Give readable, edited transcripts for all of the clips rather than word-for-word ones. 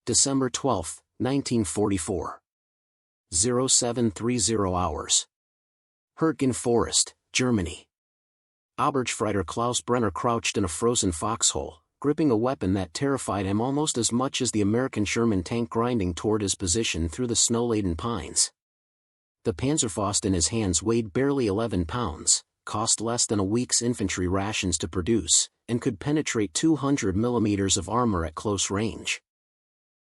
December 12, 1944. 0730 hours. Hürtgen Forest, Germany. Obergefreiter Klaus Brenner crouched in a frozen foxhole, gripping a weapon that terrified him almost as much as the American Sherman tank grinding toward his position through the snow-laden pines. The Panzerfaust in his hands weighed barely 11 pounds, cost less than a week's infantry rations to produce, and could penetrate 200 millimeters of armor at close range.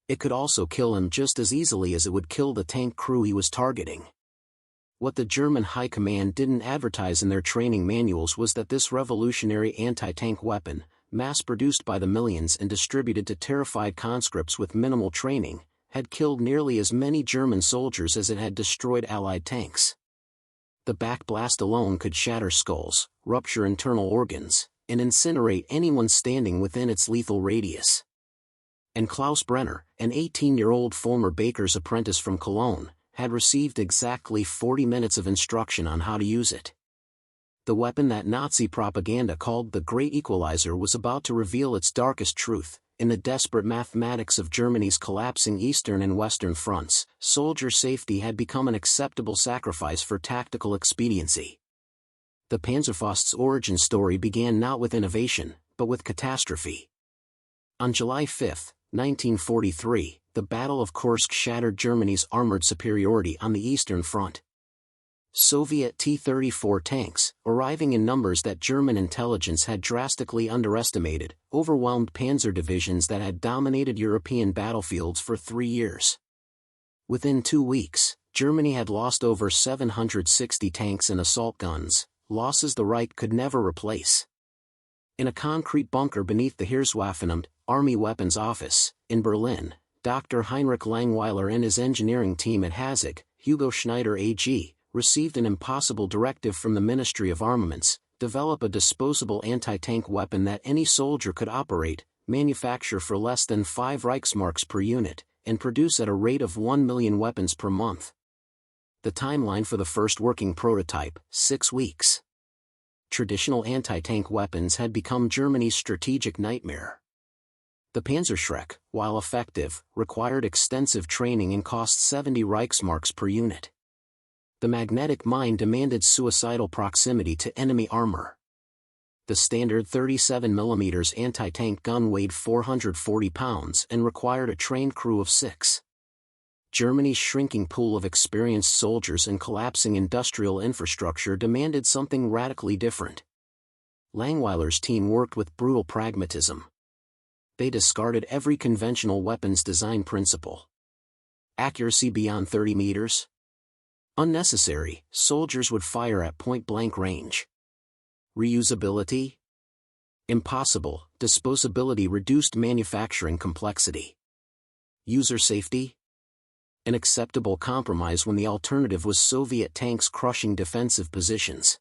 It could also kill him just as easily as it would kill the tank crew he was targeting. What the German High Command didn't advertise in their training manuals was that this revolutionary anti-tank weapon, mass-produced by the millions and distributed to terrified conscripts with minimal training, had killed nearly as many German soldiers as it had destroyed Allied tanks. The Backblast alone could shatter skulls, rupture internal organs, and incinerate anyone standing within its lethal radius. And Klaus Brenner, an 18-year-old former baker's apprentice from Cologne, had received exactly 40 minutes of instruction on how to use it. The weapon that Nazi propaganda called the Great Equalizer was about to reveal its darkest truth. In the desperate mathematics of Germany's collapsing eastern and western fronts, soldier safety had become an acceptable sacrifice for tactical expediency. The Panzerfaust's origin story began not with innovation, but with catastrophe. On July 5, 1943, the Battle of Kursk shattered Germany's armored superiority on the Eastern Front. Soviet T-34 tanks, arriving in numbers that German intelligence had drastically underestimated, overwhelmed panzer divisions that had dominated European battlefields for 3 years. Within 2 weeks, Germany had lost over 760 tanks and assault guns, losses the Reich could never replace. In a concrete bunker beneath the Heereswaffenamt, Army Weapons Office, in Berlin, Dr. Heinrich Langweiler and his engineering team at Hasig, Hugo Schneider AG, received an impossible directive from the Ministry of Armaments: develop a disposable anti-tank weapon that any soldier could operate, manufacture for less than 5 Reichsmarks per unit, and produce at a rate of 1 million weapons per month. The timeline for the first working prototype, 6 weeks. Traditional anti-tank weapons had become Germany's strategic nightmare. The Panzerschreck, while effective, required extensive training and cost 70 Reichsmarks per unit. The magnetic mine demanded suicidal proximity to enemy armor. The standard 37mm anti-tank gun weighed 440 pounds and required a trained crew of 6. Germany's shrinking pool of experienced soldiers and collapsing industrial infrastructure demanded something radically different. Langweiler's team worked with brutal pragmatism. They discarded every conventional weapons design principle. Accuracy beyond 30 meters? Unnecessary, soldiers would fire at point-blank range. Reusability? Impossible, disposability reduced manufacturing complexity. User safety? An acceptable compromise when the alternative was Soviet tanks crushing defensive positions.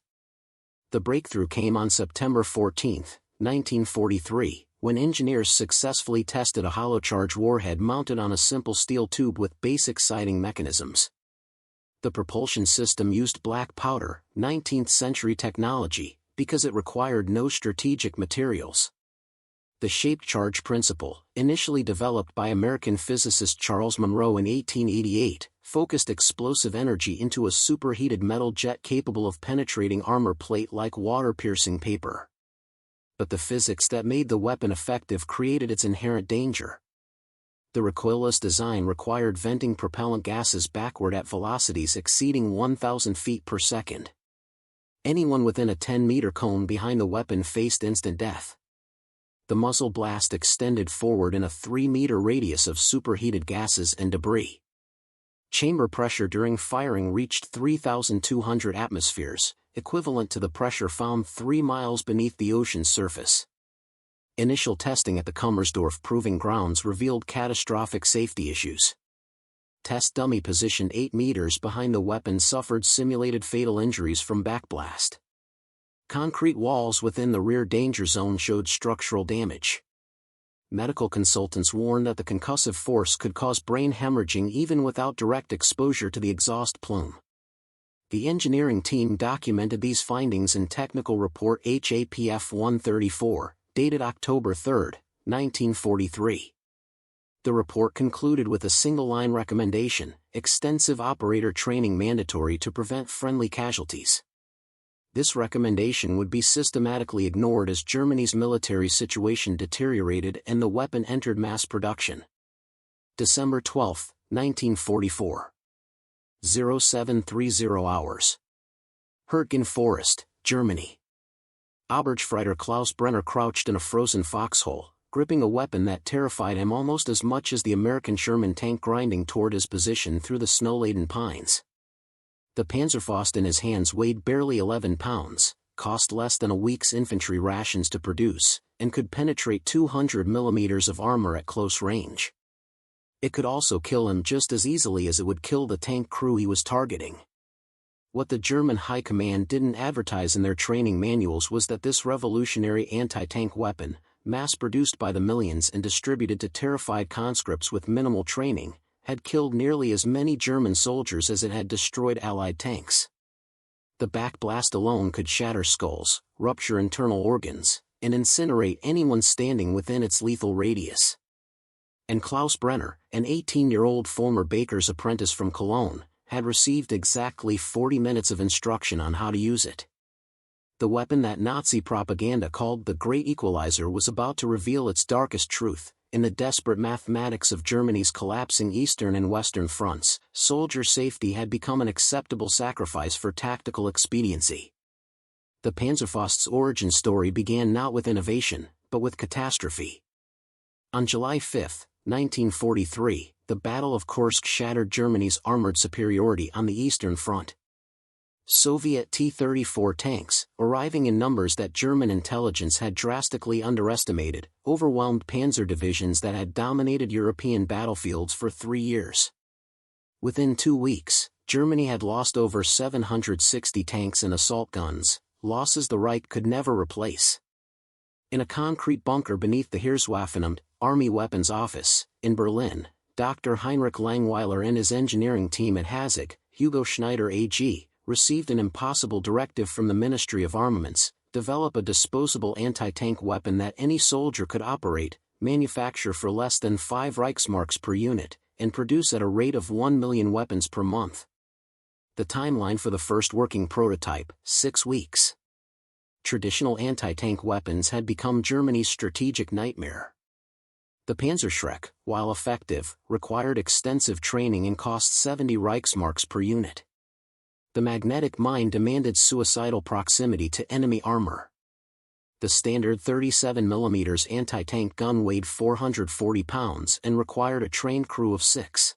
The breakthrough came on September 14, 1943, when engineers successfully tested a hollow-charge warhead mounted on a simple steel tube with basic sighting mechanisms. The propulsion system used black powder, 19th-century technology, because it required no strategic materials. The shaped charge principle, initially developed by American physicist Charles Monroe in 1888, focused explosive energy into a superheated metal jet capable of penetrating armor plate like water-piercing paper. But the physics that made the weapon effective created its inherent danger. The recoilless design required venting propellant gases backward at velocities exceeding 1,000 feet per second. Anyone within a 10-meter cone behind the weapon faced instant death. The muzzle blast extended forward in a 3-meter radius of superheated gases and debris. Chamber pressure during firing reached 3,200 atmospheres, equivalent to the pressure found 3 miles beneath the ocean's surface. Initial testing at the Kummersdorf Proving Grounds revealed catastrophic safety issues. Test dummy positioned 8 meters behind the weapon suffered simulated fatal injuries from backblast. Concrete walls within the rear danger zone showed structural damage. Medical consultants warned that the concussive force could cause brain hemorrhaging even without direct exposure to the exhaust plume. The engineering team documented these findings in Technical Report HAPF 134, dated October 3, 1943. The report concluded with a single-line recommendation: extensive operator training mandatory to prevent friendly casualties. This recommendation would be systematically ignored as Germany's military situation deteriorated and the weapon entered mass production. December 12, 1944. 0730 hours. Hürtgen Forest, Germany. Obergefreiter Klaus Brenner crouched in a frozen foxhole, gripping a weapon that terrified him almost as much as the American Sherman tank grinding toward his position through the snow-laden pines. The Panzerfaust in his hands weighed barely 11 pounds, cost less than a week's infantry rations to produce, and could penetrate 200 millimeters of armor at close range. It could also kill him just as easily as it would kill the tank crew he was targeting. What the German High Command didn't advertise in their training manuals was that this revolutionary anti-tank weapon, mass-produced by the millions and distributed to terrified conscripts with minimal training, had killed nearly as many German soldiers as it had destroyed Allied tanks. The Backblast alone could shatter skulls, rupture internal organs, and incinerate anyone standing within its lethal radius. And Klaus Brenner, an 18-year-old former baker's apprentice from Cologne, had received exactly 40 minutes of instruction on how to use it. The weapon that Nazi propaganda called the Great Equalizer was about to reveal its darkest truth. In the desperate mathematics of Germany's collapsing eastern and western fronts, soldier safety had become an acceptable sacrifice for tactical expediency. The Panzerfaust's origin story began not with innovation, but with catastrophe. On July 5, 1943, the Battle of Kursk shattered Germany's armored superiority on the Eastern Front. Soviet T-34 tanks, arriving in numbers that German intelligence had drastically underestimated, overwhelmed panzer divisions that had dominated European battlefields for 3 years. Within 2 weeks, Germany had lost over 760 tanks and assault guns, losses the Reich could never replace. In a concrete bunker beneath the Heereswaffenamt, Army Weapons Office, in Berlin, Dr. Heinrich Langweiler and his engineering team at Hasig, Hugo Schneider AG, received an impossible directive from the Ministry of Armaments: develop a disposable anti-tank weapon that any soldier could operate, manufacture for less than 5 Reichsmarks per unit, and produce at a rate of 1 million weapons per month. The timeline for the first working prototype: 6 weeks. Traditional anti-tank weapons had become Germany's strategic nightmare. The Panzerschreck, while effective, required extensive training and cost 70 Reichsmarks per unit. The magnetic mine demanded suicidal proximity to enemy armor. The standard 37mm anti-tank gun weighed 440 pounds and required a trained crew of 6.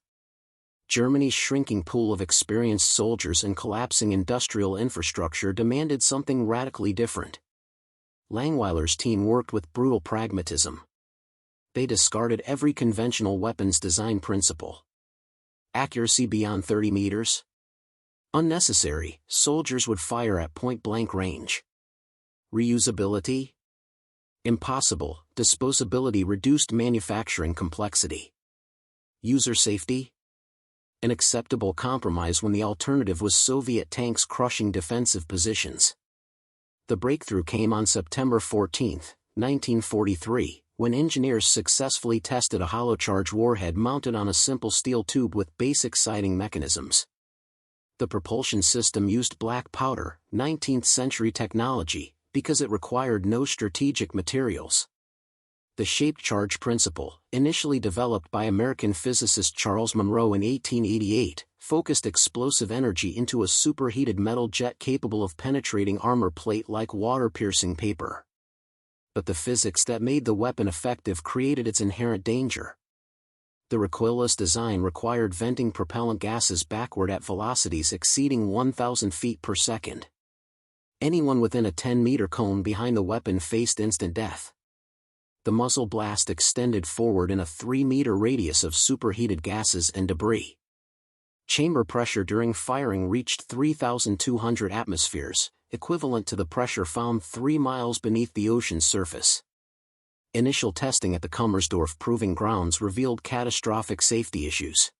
Germany's shrinking pool of experienced soldiers and collapsing industrial infrastructure demanded something radically different. Langweiler's team worked with brutal pragmatism. They discarded every conventional weapons design principle. Accuracy beyond 30 meters? Unnecessary, soldiers would fire at point-blank range. Reusability? Impossible, disposability reduced manufacturing complexity. User safety? An acceptable compromise when the alternative was Soviet tanks crushing defensive positions. The breakthrough came on September 14, 1943, when engineers successfully tested a hollow-charge warhead mounted on a simple steel tube with basic sighting mechanisms. The propulsion system used black powder, 19th-century technology, because it required no strategic materials. The shaped charge principle, initially developed by American physicist Charles Monroe in 1888, focused explosive energy into a superheated metal jet capable of penetrating armor plate like water-piercing paper. But the physics that made the weapon effective created its inherent danger. The recoilless design required venting propellant gases backward at velocities exceeding 1,000 feet per second. Anyone within a 10-meter cone behind the weapon faced instant death. The muzzle blast extended forward in a 3-meter radius of superheated gases and debris. Chamber pressure during firing reached 3,200 atmospheres, equivalent to the pressure found 3 miles beneath the ocean's surface. Initial testing at the Kummersdorf Proving Grounds revealed catastrophic safety issues.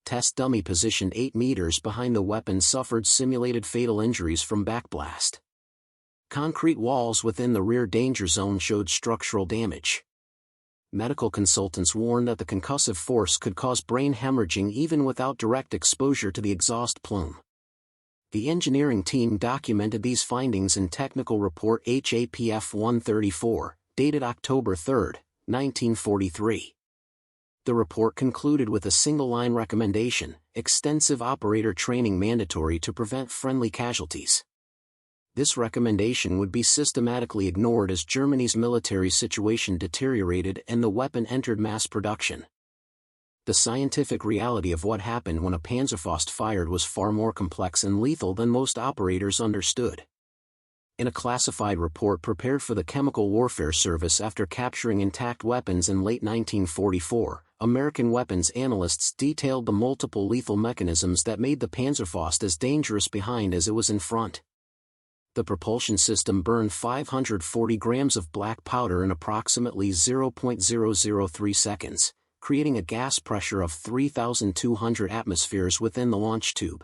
Test dummy positioned 8 meters behind the weapon suffered simulated fatal injuries from backblast. Concrete walls within the rear danger zone showed structural damage. Medical consultants warned that the concussive force could cause brain hemorrhaging even without direct exposure to the exhaust plume. The engineering team documented these findings in Technical Report HAPF 134, dated October 3, 1943. The report concluded with a single-line recommendation: extensive operator training mandatory to prevent friendly casualties. This recommendation would be systematically ignored as Germany's military situation deteriorated and the weapon entered mass production. The scientific reality of what happened when a Panzerfaust fired was far more complex and lethal than most operators understood. In a classified report prepared for the Chemical Warfare Service after capturing intact weapons in late 1944, American weapons analysts detailed the multiple lethal mechanisms that made the Panzerfaust as dangerous behind as it was in front. The propulsion system burned 540 grams of black powder in approximately 0.003 seconds, creating a gas pressure of 3,200 atmospheres within the launch tube.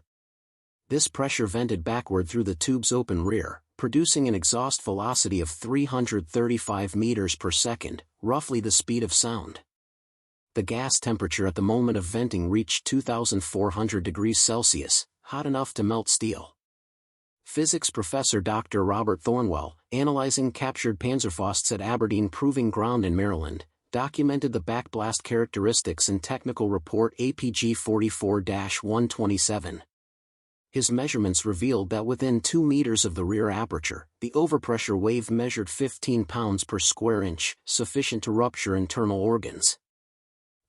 This pressure vented backward through the tube's open rear, producing an exhaust velocity of 335 meters per second, roughly the speed of sound. The gas temperature at the moment of venting reached 2,400 degrees Celsius, hot enough to melt steel. Physics professor Dr. Robert Thornwell, analyzing captured Panzerfausts at Aberdeen Proving Ground in Maryland, documented the backblast characteristics in Technical Report APG 44-127. His measurements revealed that within 2 meters of the rear aperture, the overpressure wave measured 15 pounds per square inch, sufficient to rupture internal organs.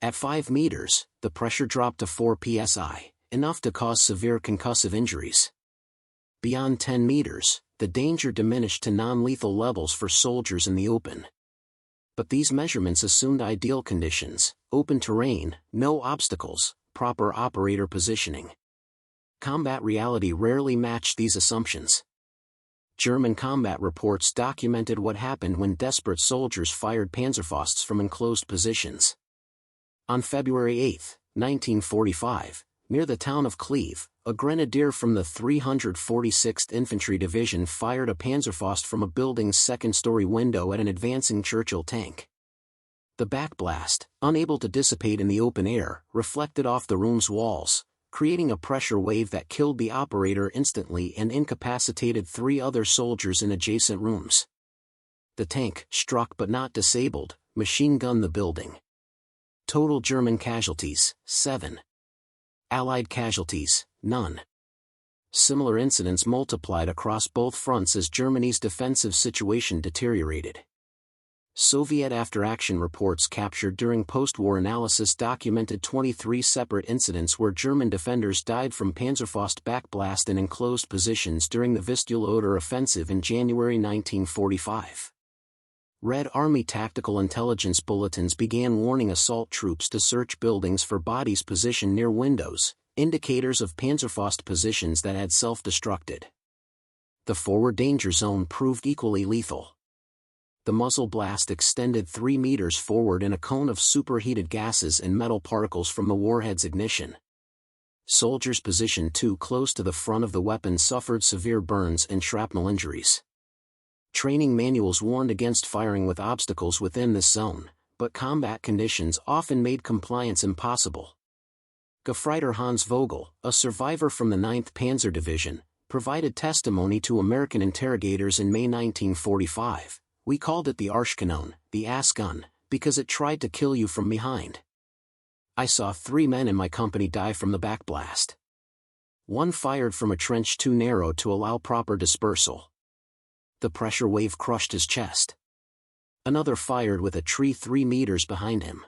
At 5 meters, the pressure dropped to 4 psi, enough to cause severe concussive injuries. Beyond 10 meters, the danger diminished to non-lethal levels for soldiers in the open. But these measurements assumed ideal conditions: open terrain, no obstacles, proper operator positioning. Combat reality rarely matched these assumptions. German combat reports documented what happened when desperate soldiers fired Panzerfausts from enclosed positions. On February 8, 1945, near the town of Cleve, a grenadier from the 346th Infantry Division fired a Panzerfaust from a building's second-story window at an advancing Churchill tank. The backblast, unable to dissipate in the open air, reflected off the room's walls, creating a pressure wave that killed the operator instantly and incapacitated 3 other soldiers in adjacent rooms. The tank, struck but not disabled, machine-gunned the building. Total German casualties, 7. Allied casualties, none. Similar incidents multiplied across both fronts as Germany's defensive situation deteriorated. Soviet after-action reports captured during post-war analysis documented 23 separate incidents where German defenders died from Panzerfaust backblast in enclosed positions during the Vistula-Oder offensive in January 1945. Red Army tactical intelligence bulletins began warning assault troops to search buildings for bodies positioned near windows, indicators of Panzerfaust positions that had self-destructed. The forward danger zone proved equally lethal. The muzzle blast extended 3 meters forward in a cone of superheated gases and metal particles from the warhead's ignition. Soldiers positioned too close to the front of the weapon suffered severe burns and shrapnel injuries. Training manuals warned against firing with obstacles within this zone, but combat conditions often made compliance impossible. Gefreiter Hans Vogel, a survivor from the 9th Panzer Division, provided testimony to American interrogators in May 1945. "We called it the Arschkanon, the ass gun, because it tried to kill you from behind. I saw 3 men in my company die from the backblast. One fired from a trench too narrow to allow proper dispersal. The pressure wave crushed his chest. Another fired with a tree 3 meters behind him.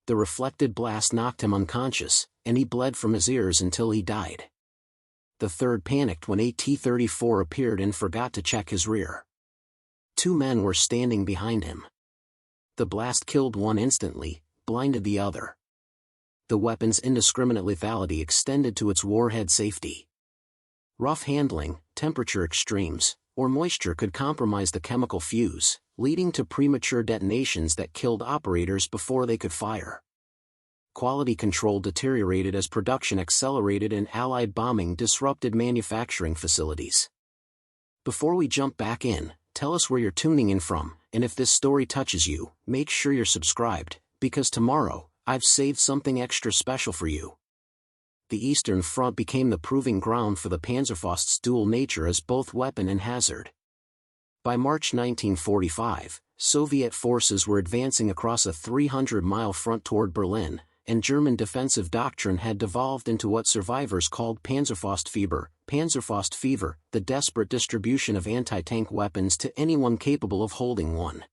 The reflected blast knocked him unconscious, and he bled from his ears until he died. The third panicked when a T-34 appeared and forgot to check his rear. 2 men were standing behind him. The blast killed one instantly, blinded the other. The weapon's indiscriminate lethality extended to its warhead safety. Rough handling, temperature extremes, or moisture could compromise the chemical fuse, leading to premature detonations that killed operators before they could fire. Quality control deteriorated as production accelerated and Allied bombing disrupted manufacturing facilities. Before we jump back in, tell us where you're tuning in from, and if this story touches you, make sure you're subscribed, because tomorrow, I've saved something extra special for you. The Eastern Front became the proving ground for the Panzerfaust's dual nature as both weapon and hazard. By March 1945, Soviet forces were advancing across a 300-mile front toward Berlin, and German defensive doctrine had devolved into what survivors called Panzerfaust fever, the desperate distribution of anti-tank weapons to anyone capable of holding one.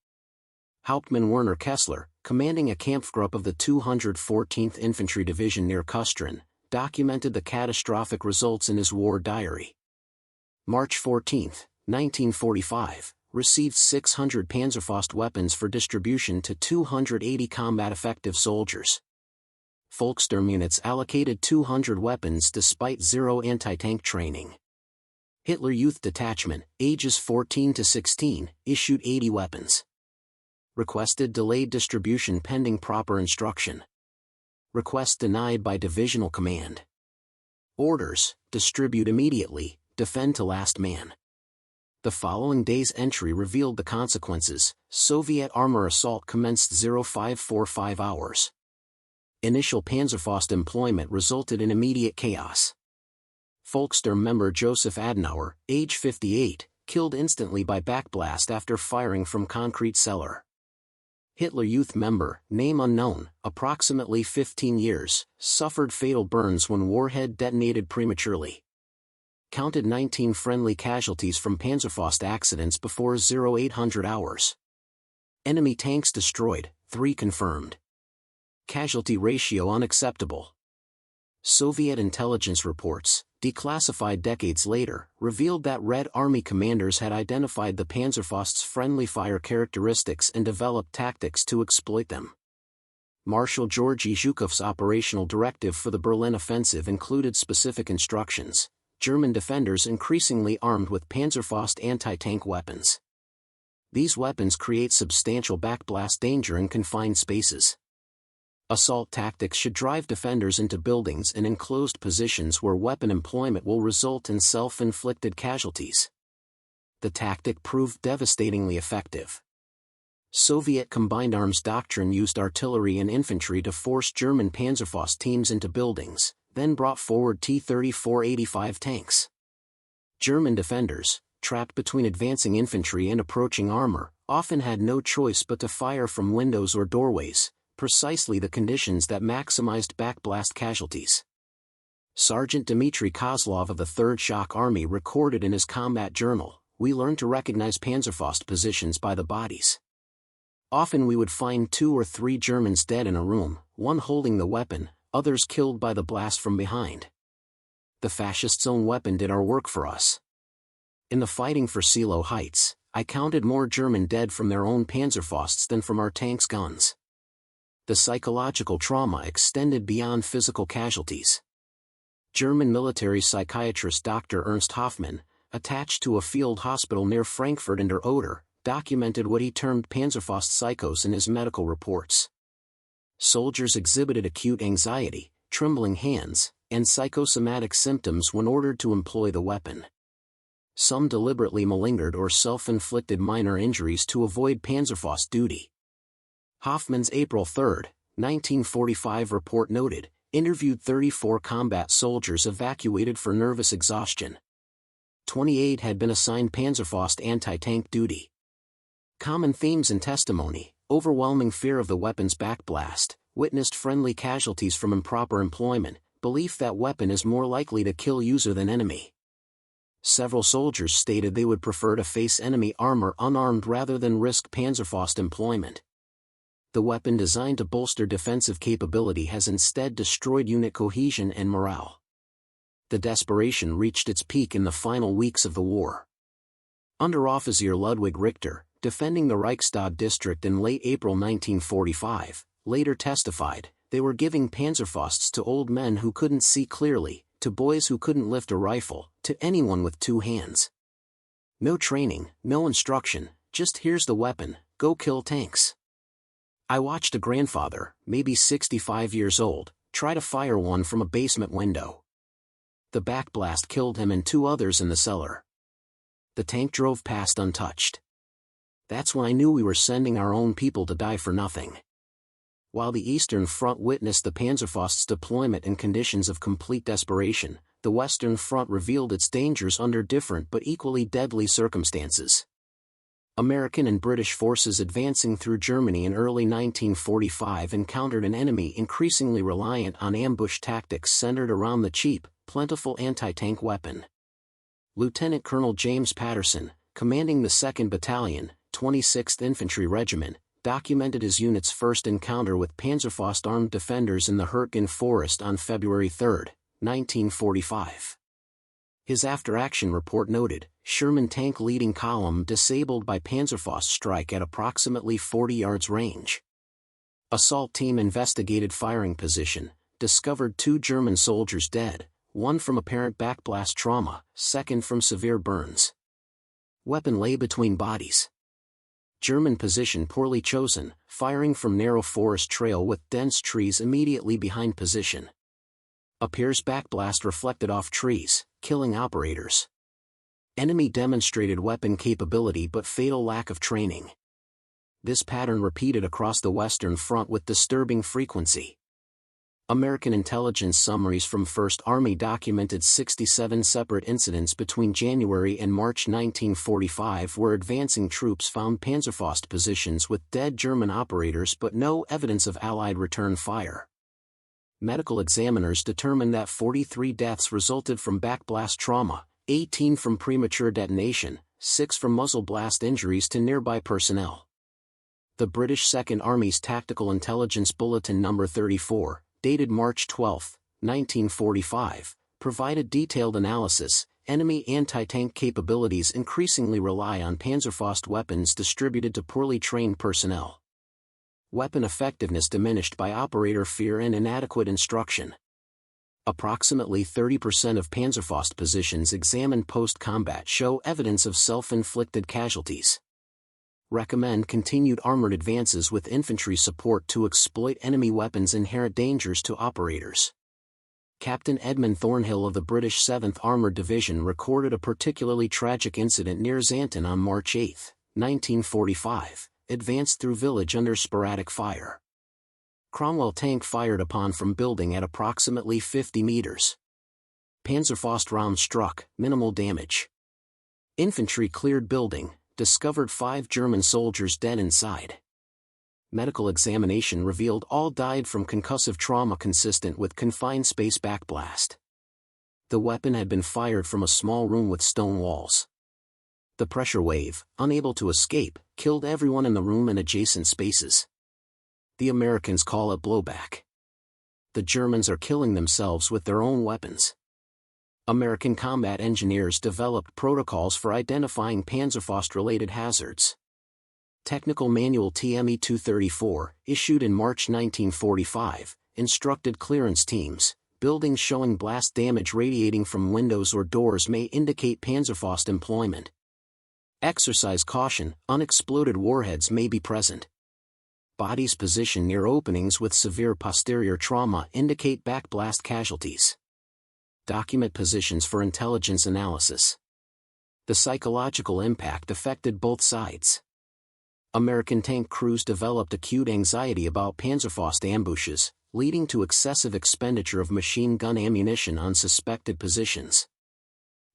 Hauptmann Werner Kessler, commanding a Kampfgruppe of the 214th Infantry Division near Kustrin, documented the catastrophic results in his war diary. March 14, 1945, received 600 Panzerfaust weapons for distribution to 280 combat-effective soldiers. Volkssturm units allocated 200 weapons despite zero anti-tank training. Hitler Youth Detachment, ages 14 to 16, issued 80 weapons. Requested delayed distribution pending proper instruction. Request denied by Divisional Command. Orders: distribute immediately, defend to last man. The following day's entry revealed the consequences. Soviet armor assault commenced 0545 hours. Initial Panzerfaust employment resulted in immediate chaos. Volkssturm member Joseph Adenauer, age 58, killed instantly by backblast after firing from concrete cellar. Hitler Youth member, name unknown, approximately 15 years, suffered fatal burns when warhead detonated prematurely. Counted 19 friendly casualties from Panzerfaust accidents before 0800 hours. Enemy tanks destroyed, 3 confirmed. Casualty ratio unacceptable. Soviet intelligence reports, declassified decades later, revealed that Red Army commanders had identified the Panzerfaust's friendly fire characteristics and developed tactics to exploit them. Marshal Georgy Zhukov's operational directive for the Berlin offensive included specific instructions: German defenders increasingly armed with Panzerfaust anti-tank weapons. These weapons create substantial backblast danger in confined spaces. Assault tactics should drive defenders into buildings and enclosed positions where weapon employment will result in self-inflicted casualties. The tactic proved devastatingly effective. Soviet combined arms doctrine used artillery and infantry to force German Panzerfaust teams into buildings, then brought forward T-34-85 tanks. German defenders, trapped between advancing infantry and approaching armor, often had no choice but to fire from windows or doorways, precisely the conditions that maximized backblast casualties. Sergeant Dmitry Kozlov of the 3rd Shock Army recorded in his combat journal, "We learned to recognize Panzerfaust positions by the bodies. Often we would find 2 or 3 Germans dead in a room, one holding the weapon, others killed by the blast from behind. The fascists' own weapon did our work for us. In the fighting for Seelow Heights, I counted more German dead from their own Panzerfausts than from our tanks' guns." The psychological trauma extended beyond physical casualties. German military psychiatrist Dr. Ernst Hoffmann, attached to a field hospital near Frankfurt an der Oder, documented what he termed Panzerfaust psychos in his medical reports. Soldiers exhibited acute anxiety, trembling hands, and psychosomatic symptoms when ordered to employ the weapon. Some deliberately malingered or self-inflicted minor injuries to avoid Panzerfaust duty. Hoffman's April 3, 1945 report noted, interviewed 34 combat soldiers evacuated for nervous exhaustion. 28 had been assigned Panzerfaust anti-tank duty. Common themes in testimony: overwhelming fear of the weapon's backblast, witnessed friendly casualties from improper employment, belief that weapon is more likely to kill user than enemy. Several soldiers stated they would prefer to face enemy armor unarmed rather than risk Panzerfaust employment. The weapon designed to bolster defensive capability has instead destroyed unit cohesion and morale. The desperation reached its peak in the final weeks of the war. Underoffizier Ludwig Richter, defending the Reichstag district in late April 1945, later testified, "They were giving Panzerfausts to old men who couldn't see clearly, to boys who couldn't lift a rifle, to anyone with 2 hands. No training, no instruction, just here's the weapon, go kill tanks." I watched a grandfather, maybe 65 years old, try to fire one from a basement window. The backblast killed him and 2 others in the cellar. The tank drove past untouched. That's when I knew we were sending our own people to die for nothing. While the Eastern Front witnessed the Panzerfaust's deployment in conditions of complete desperation, the Western Front revealed its dangers under different but equally deadly circumstances. American and British forces advancing through Germany in early 1945 encountered an enemy increasingly reliant on ambush tactics centered around the cheap, plentiful anti-tank weapon. Lieutenant Colonel James Patterson, commanding the 2nd Battalion, 26th Infantry Regiment, documented his unit's first encounter with Panzerfaust armed defenders in the Hürtgen Forest on February 3, 1945. His after-action report noted, Sherman tank leading column disabled by Panzerfaust strike at approximately 40 yards range. Assault team investigated firing position, discovered 2 German soldiers dead, 1 from apparent backblast trauma, 2nd from severe burns. Weapon lay between bodies. German position poorly chosen, firing from narrow forest trail with dense trees immediately behind position. Appears backblast reflected off trees, killing operators. Enemy demonstrated weapon capability but fatal lack of training. This pattern repeated across the Western Front with disturbing frequency. American intelligence summaries from 1st Army documented 67 separate incidents between January and March 1945 where advancing troops found Panzerfaust positions with dead German operators but no evidence of Allied return fire. Medical examiners determined that 43 deaths resulted from backblast trauma, 18 from premature detonation, 6 from muzzle blast injuries to nearby personnel. The British 2nd Army's Tactical Intelligence Bulletin No. 34, dated March 12, 1945, provided detailed analysis. Enemy anti-tank capabilities increasingly rely on Panzerfaust weapons distributed to poorly trained personnel. Weapon effectiveness diminished by operator fear and inadequate instruction. Approximately 30% of Panzerfaust positions examined post-combat show evidence of self-inflicted casualties. Recommend continued armored advances with infantry support to exploit enemy weapons' inherent dangers to operators. Captain Edmund Thornhill of the British 7th Armoured Division recorded a particularly tragic incident near Xanten on March 8, 1945, advanced through village under sporadic fire. Cromwell tank fired upon from building at approximately 50 meters. Panzerfaust round struck, minimal damage. Infantry cleared building, discovered 5 German soldiers dead inside. Medical examination revealed all died from concussive trauma consistent with confined space backblast. The weapon had been fired from a small room with stone walls. The pressure wave, unable to escape, killed everyone in the room and adjacent spaces. The Americans call it blowback. The Germans are killing themselves with their own weapons. American combat engineers developed protocols for identifying Panzerfaust-related hazards. Technical Manual TME 234, issued in March 1945, instructed clearance teams, buildings showing blast damage radiating from windows or doors may indicate Panzerfaust employment. Exercise caution, unexploded warheads may be present. Bodies positioned near openings with severe posterior trauma indicate backblast casualties. Document positions for intelligence analysis. The psychological impact affected both sides. American tank crews developed acute anxiety about Panzerfaust ambushes, leading to excessive expenditure of machine gun ammunition on suspected positions.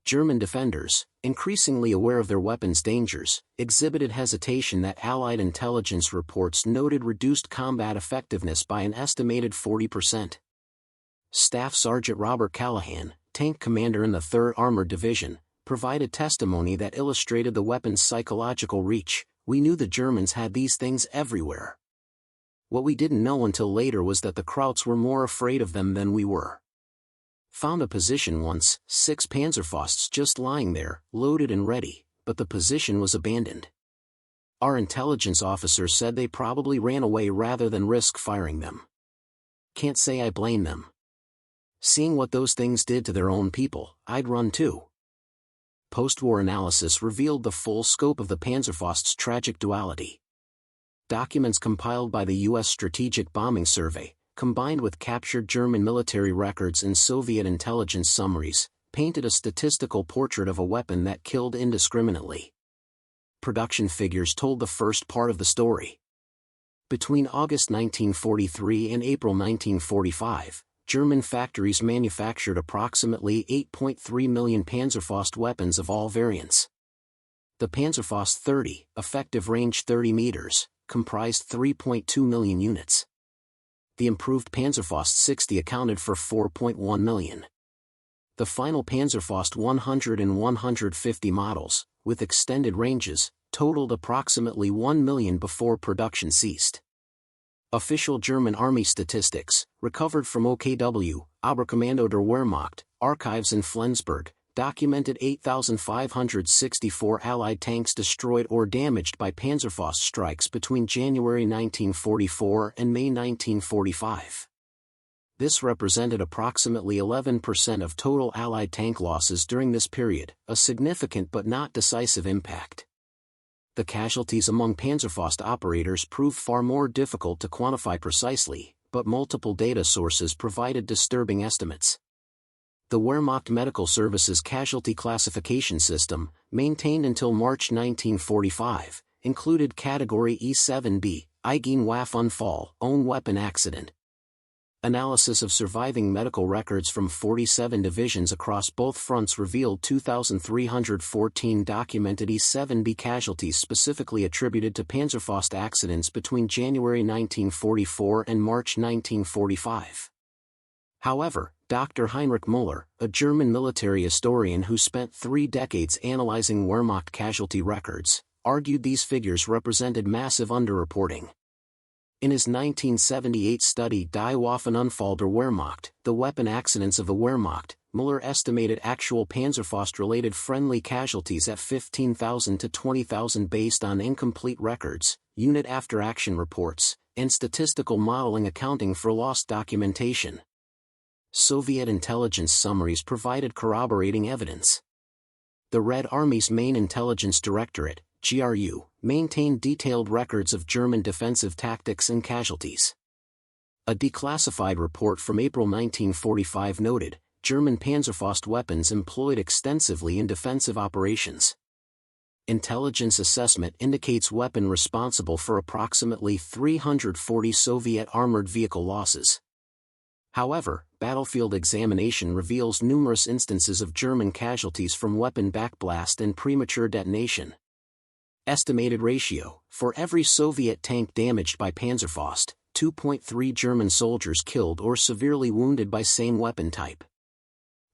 German defenders, increasingly aware of their weapons' dangers, exhibited hesitation that Allied intelligence reports noted reduced combat effectiveness by an estimated 40%. Staff Sergeant Robert Callahan, tank commander in the 3rd Armored Division, provided testimony that illustrated the weapon's psychological reach. We knew the Germans had these things everywhere. What we didn't know until later was that the Krauts were more afraid of them than we were. Found a position once, 6 Panzerfausts just lying there, loaded and ready, but the position was abandoned. Our intelligence officer said they probably ran away rather than risk firing them. Can't say I blame them. Seeing what those things did to their own people, I'd run too. Post-war analysis revealed the full scope of the Panzerfaust's tragic duality. Documents compiled by the U.S. Strategic Bombing Survey, combined with captured German military records and Soviet intelligence summaries, painted a statistical portrait of a weapon that killed indiscriminately. production figures told the first part of the story. Between August 1943 and April 1945, German factories manufactured approximately 8.3 million Panzerfaust weapons of all variants. The Panzerfaust 30, effective range 30 meters, comprised 3.2 million units. The improved Panzerfaust 60 accounted for 4.1 million. The final Panzerfaust 100 and 150 models, with extended ranges, totaled approximately 1 million before production ceased. Official German Army statistics, recovered from OKW, Oberkommando der Wehrmacht, archives in Flensburg, documented 8,564 Allied tanks destroyed or damaged by Panzerfaust strikes between January 1944 and May 1945. This represented approximately 11% of total Allied tank losses during this period, a significant but not decisive impact. The casualties among Panzerfaust operators proved far more difficult to quantify precisely, but multiple data sources provided disturbing estimates. The Wehrmacht Medical Services Casualty Classification System, maintained until March 1945, included Category E7B, Eigenwaffenunfall, own weapon accident. Analysis of surviving medical records from 47 divisions across both fronts revealed 2,314 documented E7B casualties specifically attributed to Panzerfaust accidents between January 1944 and March 1945. However, Dr. Heinrich Müller, a German military historian who spent 3 decades analyzing Wehrmacht casualty records, argued these figures represented massive underreporting. In his 1978 study Die Waffenunfall der Wehrmacht, The Weapon Accidents of the Wehrmacht, Müller estimated actual Panzerfaust-related friendly casualties at 15,000 to 20,000 based on incomplete records, unit after-action reports, and statistical modeling accounting for lost documentation. Soviet intelligence summaries provided corroborating evidence. The Red Army's main intelligence directorate, GRU, maintained detailed records of German defensive tactics and casualties. A declassified report from April 1945 noted, German Panzerfaust weapons employed extensively in defensive operations. Intelligence assessment indicates weapon responsible for approximately 340 Soviet armored vehicle losses. However, battlefield examination reveals numerous instances of German casualties from weapon backblast and premature detonation. Estimated ratio, for every Soviet tank damaged by Panzerfaust, 2.3 German soldiers killed or severely wounded by same weapon type.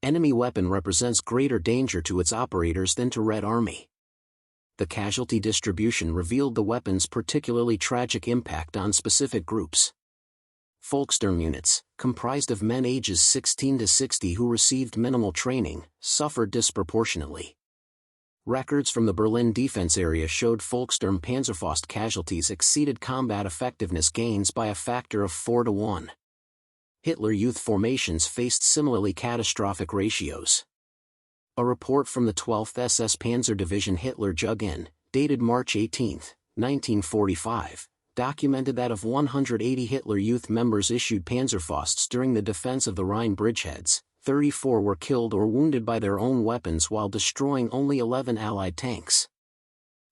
Enemy weapon represents greater danger to its operators than to Red Army. The casualty distribution revealed the weapon's particularly tragic impact on specific groups. Volkssturm units, comprised of men ages 16 to 60 who received minimal training, suffered disproportionately. Records from the Berlin defense area showed Volkssturm Panzerfaust casualties exceeded combat effectiveness gains by a factor of 4 to 1. Hitler Youth formations faced similarly catastrophic ratios. A report from the 12th SS Panzer Division Hitler Jugend, dated March 18, 1945, documented that of 180 Hitler Youth members issued Panzerfausts during the defense of the Rhine bridgeheads, 34 were killed or wounded by their own weapons while destroying only 11 Allied tanks.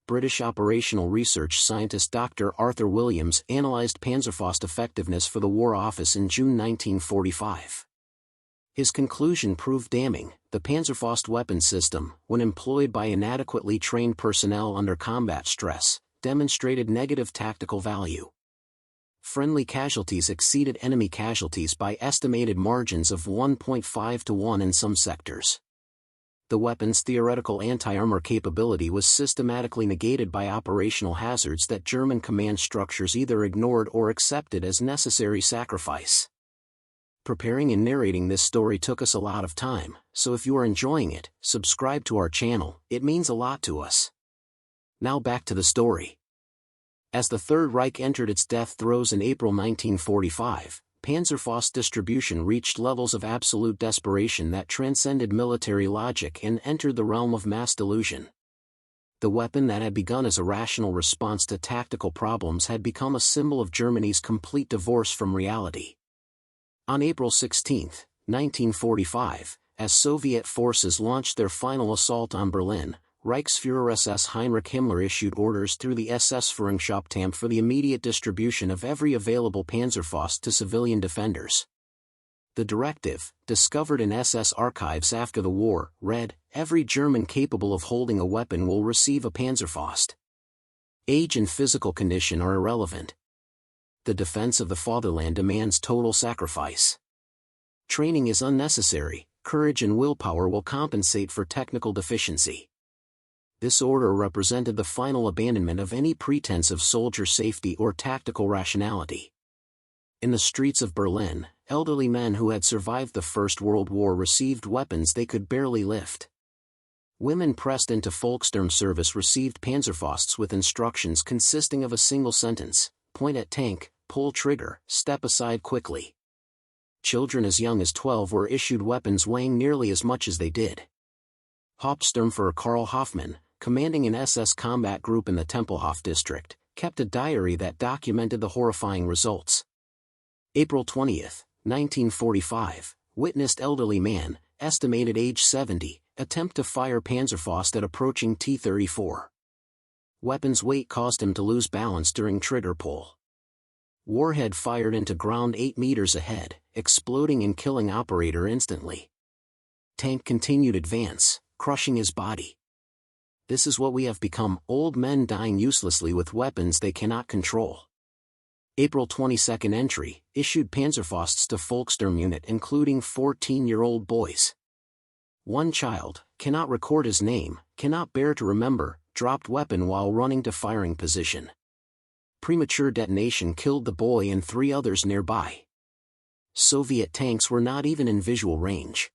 British operational research scientist Dr. Arthur Williams analyzed Panzerfaust effectiveness for the War Office in June 1945. His conclusion proved damning: the Panzerfaust weapon system, when employed by inadequately trained personnel under combat stress, demonstrated negative tactical value. Friendly casualties exceeded enemy casualties by estimated margins of 1.5 to 1 in some sectors. The weapon's theoretical anti-armor capability was systematically negated by operational hazards that German command structures either ignored or accepted as necessary sacrifice. Preparing and narrating this story took us a lot of time, so if you are enjoying it, subscribe to our channel, it means a lot to us. Now back to the story. As the Third Reich entered its death throes in April 1945, Panzerfaust distribution reached levels of absolute desperation that transcended military logic and entered the realm of mass delusion. The weapon that had begun as a rational response to tactical problems had become a symbol of Germany's complete divorce from reality. On April 16, 1945, as Soviet forces launched their final assault on Berlin, Reichsfuhrer SS Heinrich Himmler issued orders through the SS Führungsamt for the immediate distribution of every available Panzerfaust to civilian defenders. The directive, discovered in SS archives after the war, read, "Every German capable of holding a weapon will receive a Panzerfaust. Age and physical condition are irrelevant. The defense of the fatherland demands total sacrifice. Training is unnecessary, courage and willpower will compensate for technical deficiency." This order represented the final abandonment of any pretense of soldier safety or tactical rationality. In the streets of Berlin, elderly men who had survived the First World War received weapons they could barely lift. Women pressed into Volkssturm service received Panzerfausts with instructions consisting of a single sentence: point at tank, pull trigger, step aside quickly. Children as young as 12 were issued weapons weighing nearly as much as they did. Hauptsturmführer Karl Hoffmann, commanding an SS combat group in the Tempelhof district, kept a diary that documented the horrifying results. April 20, 1945, witnessed elderly man, estimated age 70, attempt to fire Panzerfaust at approaching T-34. Weapon's weight caused him to lose balance during trigger pull. Warhead fired into ground 8 meters ahead, exploding and killing operator instantly. Tank continued advance, crushing his body. This is what we have become, old men dying uselessly with weapons they cannot control. April 22 entry, issued Panzerfausts to Volkssturm unit including 14-year-old boys. One child, cannot record his name, cannot bear to remember, dropped weapon while running to firing position. Premature detonation killed the boy and 3 others nearby. Soviet tanks were not even in visual range.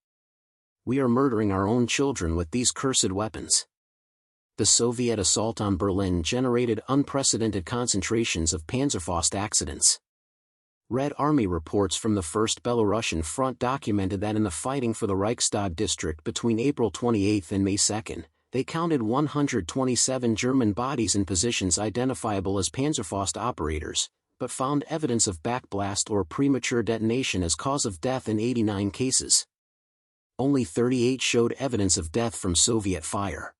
We are murdering our own children with these cursed weapons. The Soviet assault on Berlin generated unprecedented concentrations of Panzerfaust accidents. Red Army reports from the First Belarusian Front documented that in the fighting for the Reichstag district between April 28 and May 2, they counted 127 German bodies in positions identifiable as Panzerfaust operators, but found evidence of backblast or premature detonation as cause of death in 89 cases. Only 38 showed evidence of death from Soviet fire.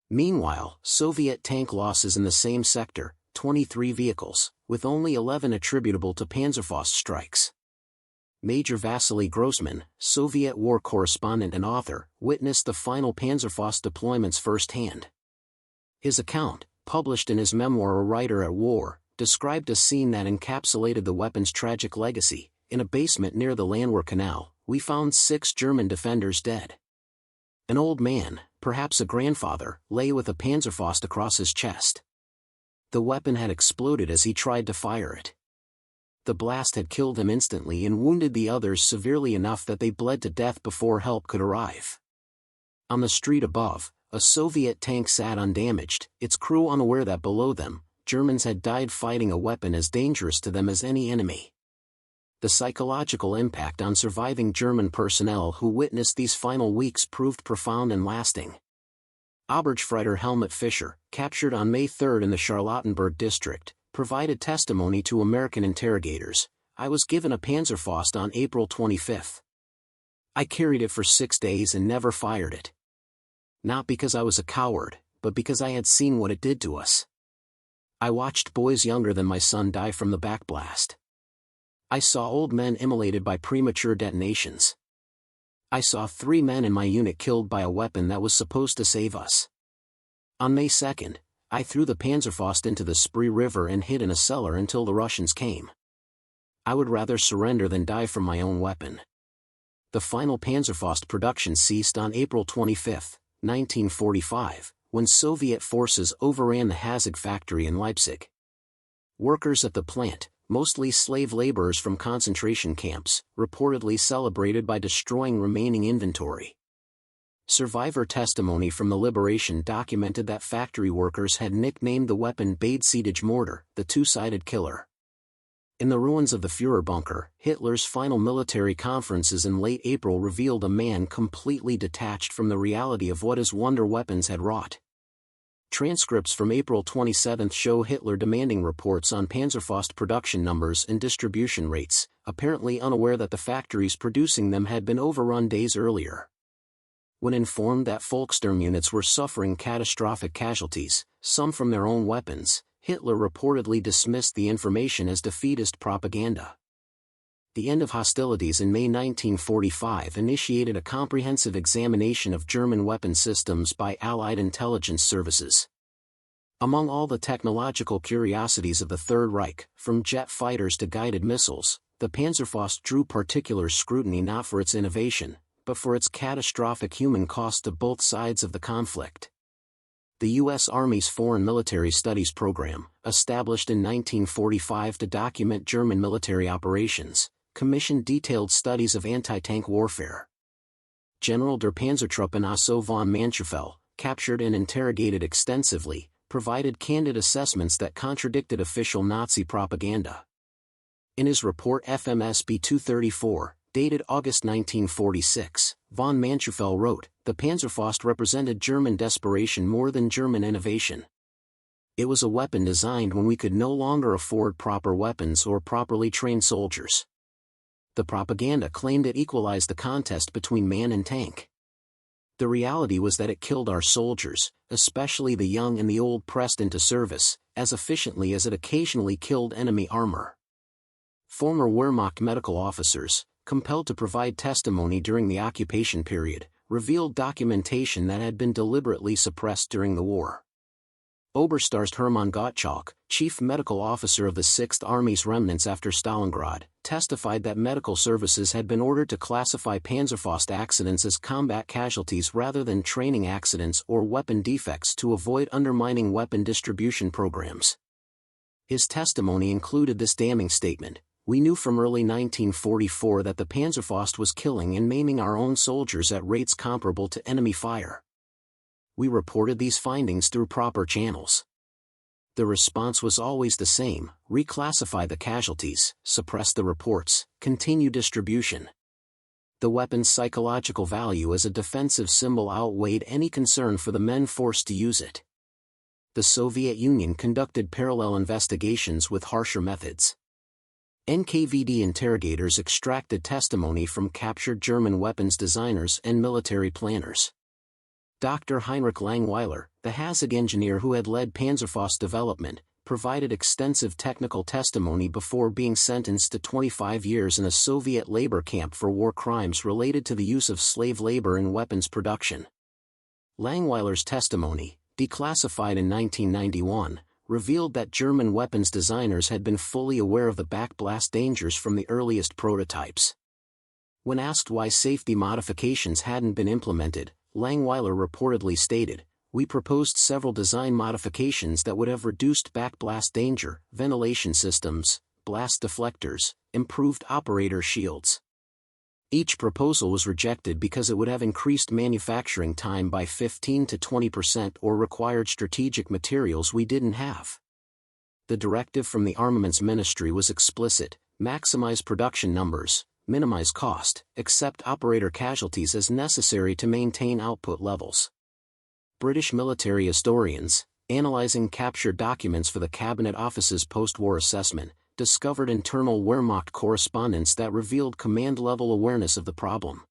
Meanwhile, Soviet tank losses in the same sector, 23 vehicles, with only 11 attributable to Panzerfaust strikes. Major Vasily Grossman, Soviet war correspondent and author, witnessed the final Panzerfaust deployments firsthand. His account, published in his memoir A Writer at War, described a scene that encapsulated the weapon's tragic legacy. In a basement near the Landwehr Canal, we found 6 German defenders dead. An old man, perhaps a grandfather, lay with a Panzerfaust across his chest. The weapon had exploded as he tried to fire it. The blast had killed him instantly and wounded the others severely enough that they bled to death before help could arrive. On the street above, a Soviet tank sat undamaged, its crew unaware that below them, Germans had died fighting a weapon as dangerous to them as any enemy. The psychological impact on surviving German personnel who witnessed these final weeks proved profound and lasting. Obergefreiter Helmut Fischer, captured on May 3 in the Charlottenburg district, provided testimony to American interrogators. "I was given a Panzerfaust on April 25. I carried it for 6 days and never fired it. Not because I was a coward, but because I had seen what it did to us. I watched boys younger than my son die from the backblast. I saw old men immolated by premature detonations. I saw 3 men in my unit killed by a weapon that was supposed to save us. On May 2, I threw the Panzerfaust into the Spree River and hid in a cellar until the Russians came. I would rather surrender than die from my own weapon." The final Panzerfaust production ceased on April 25, 1945, when Soviet forces overran the Hazig factory in Leipzig. Workers at the plant, mostly slave laborers from concentration camps, reportedly celebrated by destroying remaining inventory. Survivor testimony from the liberation documented that factory workers had nicknamed the weapon Beidseetage mortar, the two-sided killer. In the ruins of the Führer bunker, Hitler's final military conferences in late April revealed a man completely detached from the reality of what his wonder weapons had wrought. Transcripts from April 27 show Hitler demanding reports on Panzerfaust production numbers and distribution rates, apparently unaware that the factories producing them had been overrun days earlier. When informed that Volkssturm units were suffering catastrophic casualties, some from their own weapons, Hitler reportedly dismissed the information as defeatist propaganda. The end of hostilities in May 1945 initiated a comprehensive examination of German weapon systems by Allied intelligence services. Among all the technological curiosities of the Third Reich, from jet fighters to guided missiles, the Panzerfaust drew particular scrutiny not for its innovation, but for its catastrophic human cost to both sides of the conflict. The U.S. Army's Foreign Military Studies program, established in 1945 to document German military operations, commissioned detailed studies of anti-tank warfare. General der Panzertruppen Otto von Mancherfeld, captured and interrogated extensively, provided candid assessments that contradicted official Nazi propaganda. In his report FMSB 234, dated August 1946, von Mancherfeld wrote, "The Panzerfaust represented German desperation more than German innovation. It was a weapon designed when we could no longer afford proper weapons or properly trained soldiers." The propaganda claimed it equalized the contest between man and tank. The reality was that it killed our soldiers, especially the young and the old pressed into service, as efficiently as it occasionally killed enemy armor. Former Wehrmacht medical officers, compelled to provide testimony during the occupation period, revealed documentation that had been deliberately suppressed during the war. Oberstarst Hermann Gottschalk, chief medical officer of the 6th Army's remnants after Stalingrad, testified that medical services had been ordered to classify Panzerfaust accidents as combat casualties rather than training accidents or weapon defects to avoid undermining weapon distribution programs. His testimony included this damning statement: "We knew from early 1944 that the Panzerfaust was killing and maiming our own soldiers at rates comparable to enemy fire. We reported these findings through proper channels. The response was always the same: reclassify the casualties, suppress the reports, continue distribution." The weapon's psychological value as a defensive symbol outweighed any concern for the men forced to use it. The Soviet Union conducted parallel investigations with harsher methods. NKVD interrogators extracted testimony from captured German weapons designers and military planners. Dr. Heinrich Langweiler, the Hasig engineer who had led Panzerfaust development, provided extensive technical testimony before being sentenced to 25 years in a Soviet labor camp for war crimes related to the use of slave labor in weapons production. Langweiler's testimony, declassified in 1991, revealed that German weapons designers had been fully aware of the backblast dangers from the earliest prototypes. When asked why safety modifications hadn't been implemented, Langweiler reportedly stated, "We proposed several design modifications that would have reduced backblast danger: ventilation systems, blast deflectors, improved operator shields. Each proposal was rejected because it would have increased manufacturing time by 15 to 20% or required strategic materials we didn't have." The directive from the Armaments Ministry was explicit: maximize production numbers, minimize cost, accept operator casualties as necessary to maintain output levels. British military historians, analyzing captured documents for the Cabinet Office's post-war assessment, discovered internal Wehrmacht correspondence that revealed command-level awareness of the problem.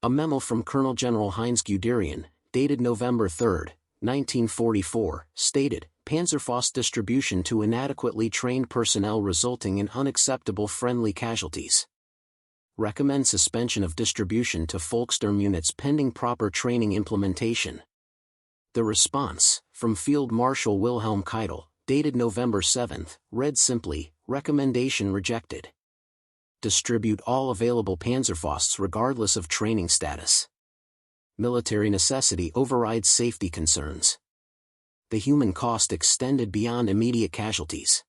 A memo from Colonel General Heinz Guderian, dated November 3, 1944, stated, "Panzerfaust distribution to inadequately trained personnel resulting in unacceptable friendly casualties. Recommend suspension of distribution to Volkssturm units pending proper training implementation." The response, from Field Marshal Wilhelm Keitel, dated November 7, read simply, "Recommendation rejected. Distribute all available Panzerfausts regardless of training status. Military necessity overrides safety concerns." The human cost extended beyond immediate casualties.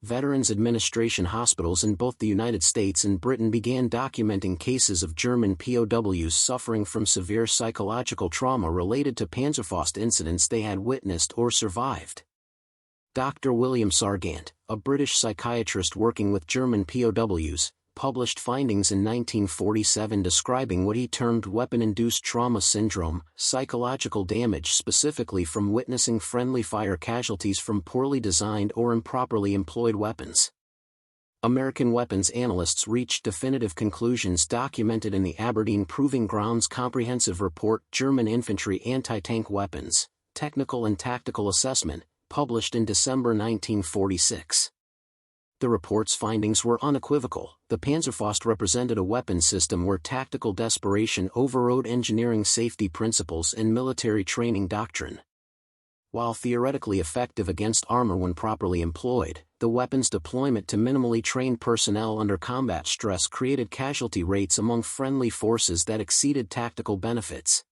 Veterans Administration hospitals in both the United States and Britain began documenting cases of German POWs suffering from severe psychological trauma related to Panzerfaust incidents they had witnessed or survived. Dr. William Sargant, a British psychiatrist working with German POWs, published findings in 1947 describing what he termed weapon-induced trauma syndrome, psychological damage specifically from witnessing friendly fire casualties from poorly designed or improperly employed weapons. American weapons analysts reached definitive conclusions documented in the Aberdeen Proving Grounds Comprehensive Report German Infantry Anti-Tank Weapons, Technical and Tactical Assessment, published in December 1946. The report's findings were unequivocal. The Panzerfaust represented a weapon system where tactical desperation overrode engineering safety principles and military training doctrine. While theoretically effective against armor when properly employed, the weapon's deployment to minimally trained personnel under combat stress created casualty rates among friendly forces that exceeded tactical benefits.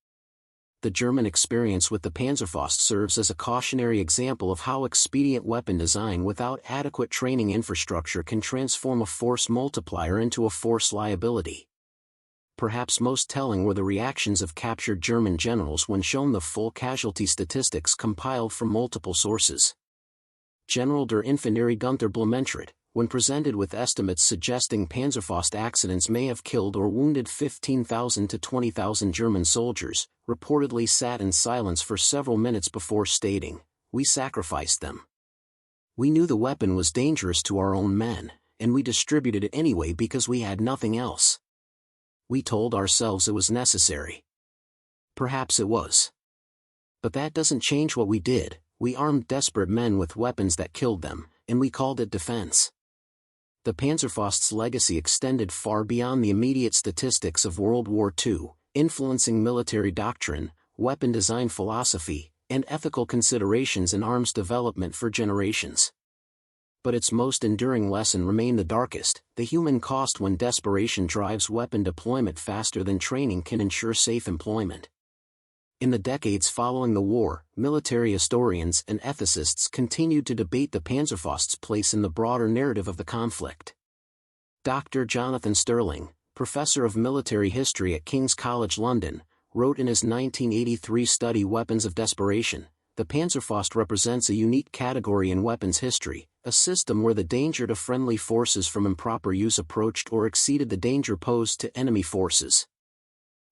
The German experience with the Panzerfaust serves as a cautionary example of how expedient weapon design without adequate training infrastructure can transform a force multiplier into a force liability. Perhaps most telling were the reactions of captured German generals when shown the full casualty statistics compiled from multiple sources. General der Infanterie Gunther Blumentritt, when presented with estimates suggesting Panzerfaust accidents may have killed or wounded 15,000 to 20,000 German soldiers, reportedly sat in silence for several minutes before stating, "We sacrificed them. We knew the weapon was dangerous to our own men, and we distributed it anyway because we had nothing else. We told ourselves it was necessary." Perhaps it was. But that doesn't change what we did. We armed desperate men with weapons that killed them, and we called it defense. The Panzerfaust's legacy extended far beyond the immediate statistics of World War II, influencing military doctrine, weapon design philosophy, and ethical considerations in arms development for generations. But its most enduring lesson remained the darkest: the human cost when desperation drives weapon deployment faster than training can ensure safe employment. In the decades following the war, military historians and ethicists continued to debate the Panzerfaust's place in the broader narrative of the conflict. Dr. Jonathan Sterling, professor of military history at King's College London, wrote in his 1983 study Weapons of Desperation, "The Panzerfaust represents a unique category in weapons history, a system where the danger to friendly forces from improper use approached or exceeded the danger posed to enemy forces."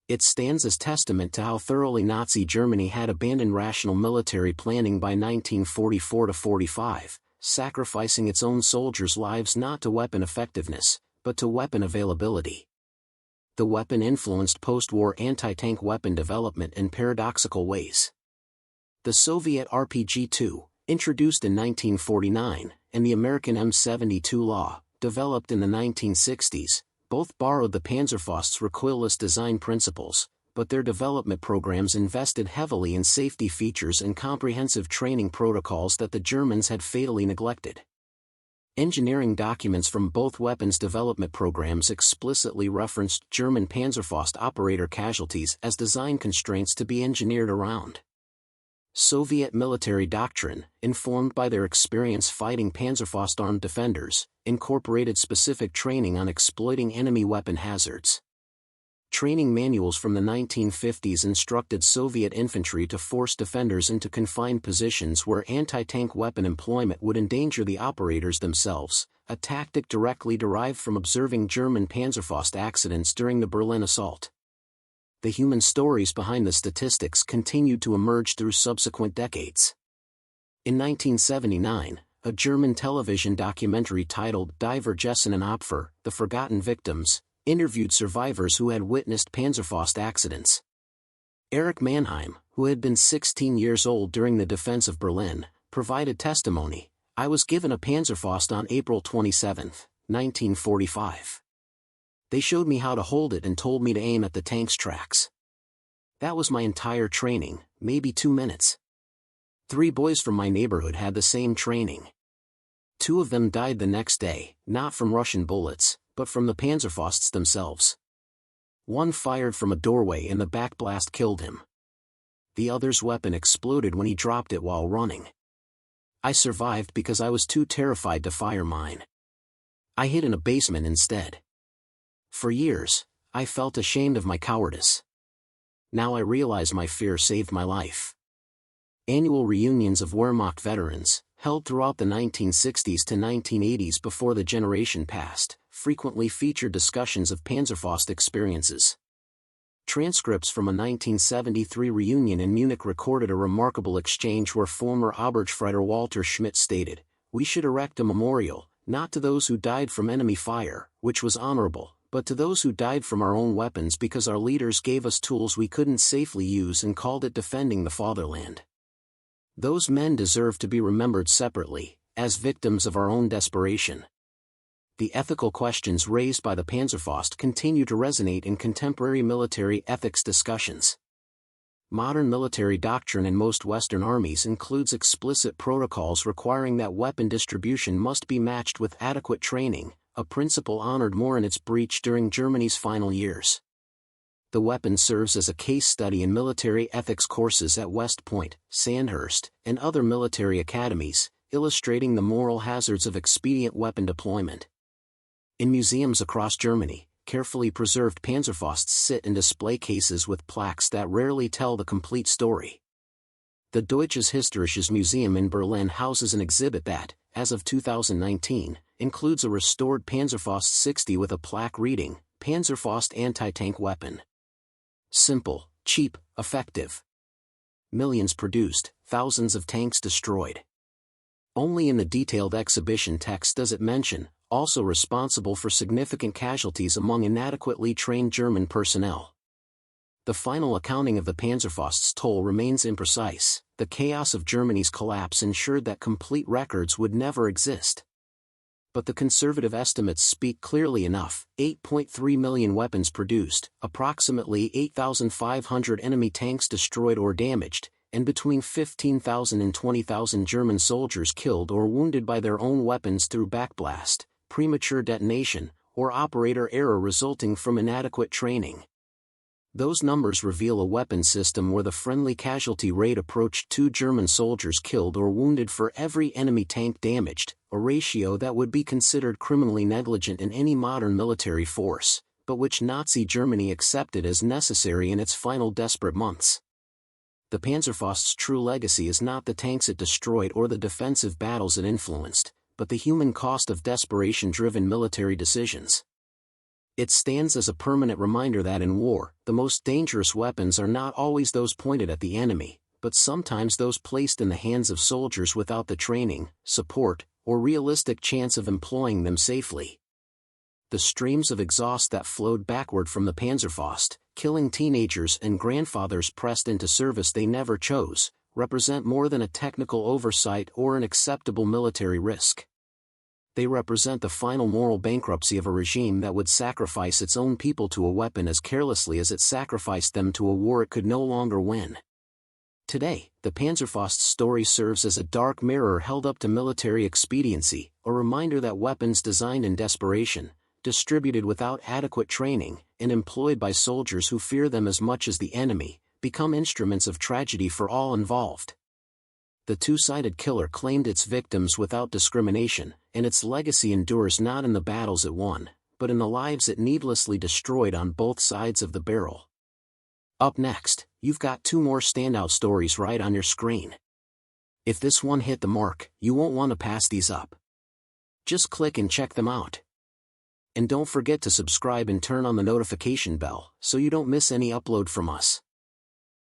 It stands as testament to how thoroughly Nazi Germany had abandoned rational military planning by 1944-45, sacrificing its own soldiers' lives not to weapon effectiveness, but to weapon availability. The weapon influenced post-war anti-tank weapon development in paradoxical ways. The Soviet RPG-2, introduced in 1949, and the American M72 law, developed in the 1960s, both borrowed the Panzerfaust's recoilless design principles, but their development programs invested heavily in safety features and comprehensive training protocols that the Germans had fatally neglected. Engineering documents from both weapons development programs explicitly referenced German Panzerfaust operator casualties as design constraints to be engineered around. Soviet military doctrine, informed by their experience fighting Panzerfaust armed defenders, incorporated specific training on exploiting enemy weapon hazards. Training manuals from the 1950s instructed Soviet infantry to force defenders into confined positions where anti-tank weapon employment would endanger the operators themselves, a tactic directly derived from observing German Panzerfaust accidents during the Berlin assault. The human stories behind the statistics continued to emerge through subsequent decades. In 1979, a German television documentary titled Die Vergessenen Opfer, The Forgotten Victims, interviewed survivors who had witnessed Panzerfaust accidents. Erich Mannheim, who had been 16 years old during the defense of Berlin, provided testimony. "I was given a Panzerfaust on April 27, 1945. They showed me how to hold it and told me to aim at the tank's tracks. That was my entire training, maybe 2 minutes. 3 boys from my neighborhood had the same training. 2 of them died the next day, not from Russian bullets, but from the Panzerfausts themselves. One fired from a doorway and the backblast killed him. The other's weapon exploded when he dropped it while running. I survived because I was too terrified to fire mine. I hid in a basement instead. For years, I felt ashamed of my cowardice. Now I realize my fear saved my life." Annual reunions of Wehrmacht veterans, held throughout the 1960s to 1980s before the generation passed, frequently featured discussions of Panzerfaust experiences. Transcripts from a 1973 reunion in Munich recorded a remarkable exchange where former Obergefreiter Walter Schmidt stated, "We should erect a memorial, Not to those who died from enemy fire, which was honorable, but to those who died from our own weapons because our leaders gave us tools we couldn't safely use and called it defending the fatherland. Those men deserve to be remembered separately, as victims of our own desperation. The ethical questions raised by the Panzerfaust continue to resonate in contemporary military ethics discussions. Modern military doctrine in most Western armies includes explicit protocols requiring that weapon distribution must be matched with adequate training, a principle honored more in its breach during Germany's final years. The weapon serves as a case study in military ethics courses at West Point, Sandhurst, and other military academies, illustrating the moral hazards of expedient weapon deployment. In museums across Germany, carefully preserved Panzerfausts sit in display cases with plaques that rarely tell the complete story. The Deutsches Historisches Museum in Berlin houses an exhibit that, as of 2019, includes a restored Panzerfaust 60 with a plaque reading, Panzerfaust anti-tank weapon. Simple, cheap, effective. Millions produced, thousands of tanks destroyed. Only in the detailed exhibition text does it mention, also responsible for significant casualties among inadequately trained German personnel. The final accounting of the Panzerfaust's toll remains imprecise. The chaos of Germany's collapse ensured that complete records would never exist. But the conservative estimates speak clearly enough: 8.3 million weapons produced, approximately 8,500 enemy tanks destroyed or damaged, and between 15,000 and 20,000 German soldiers killed or wounded by their own weapons through backblast, premature detonation, or operator error resulting from inadequate training. Those numbers reveal a weapon system where the friendly casualty rate approached 2 German soldiers killed or wounded for every enemy tank damaged, a ratio that would be considered criminally negligent in any modern military force, but which Nazi Germany accepted as necessary in its final desperate months. The Panzerfaust's true legacy is not the tanks it destroyed or the defensive battles it influenced, but the human cost of desperation-driven military decisions. It stands as a permanent reminder that in war, the most dangerous weapons are not always those pointed at the enemy, but sometimes those placed in the hands of soldiers without the training, support, or realistic chance of employing them safely. The streams of exhaust that flowed backward from the Panzerfaust, killing teenagers and grandfathers pressed into service they never chose, represent more than a technical oversight or an acceptable military risk. They represent the final moral bankruptcy of a regime that would sacrifice its own people to a weapon as carelessly as it sacrificed them to a war it could no longer win. Today, the Panzerfaust's story serves as a dark mirror held up to military expediency, a reminder that weapons designed in desperation, distributed without adequate training, and employed by soldiers who fear them as much as the enemy, become instruments of tragedy for all involved. The two-sided killer claimed its victims without discrimination, and its legacy endures not in the battles it won, but in the lives it needlessly destroyed on both sides of the barrel. Up next, you've got 2 more standout stories right on your screen. If this one hit the mark, you won't want to pass these up. Just click and check them out. And don't forget to subscribe and turn on the notification bell so you don't miss any upload from us.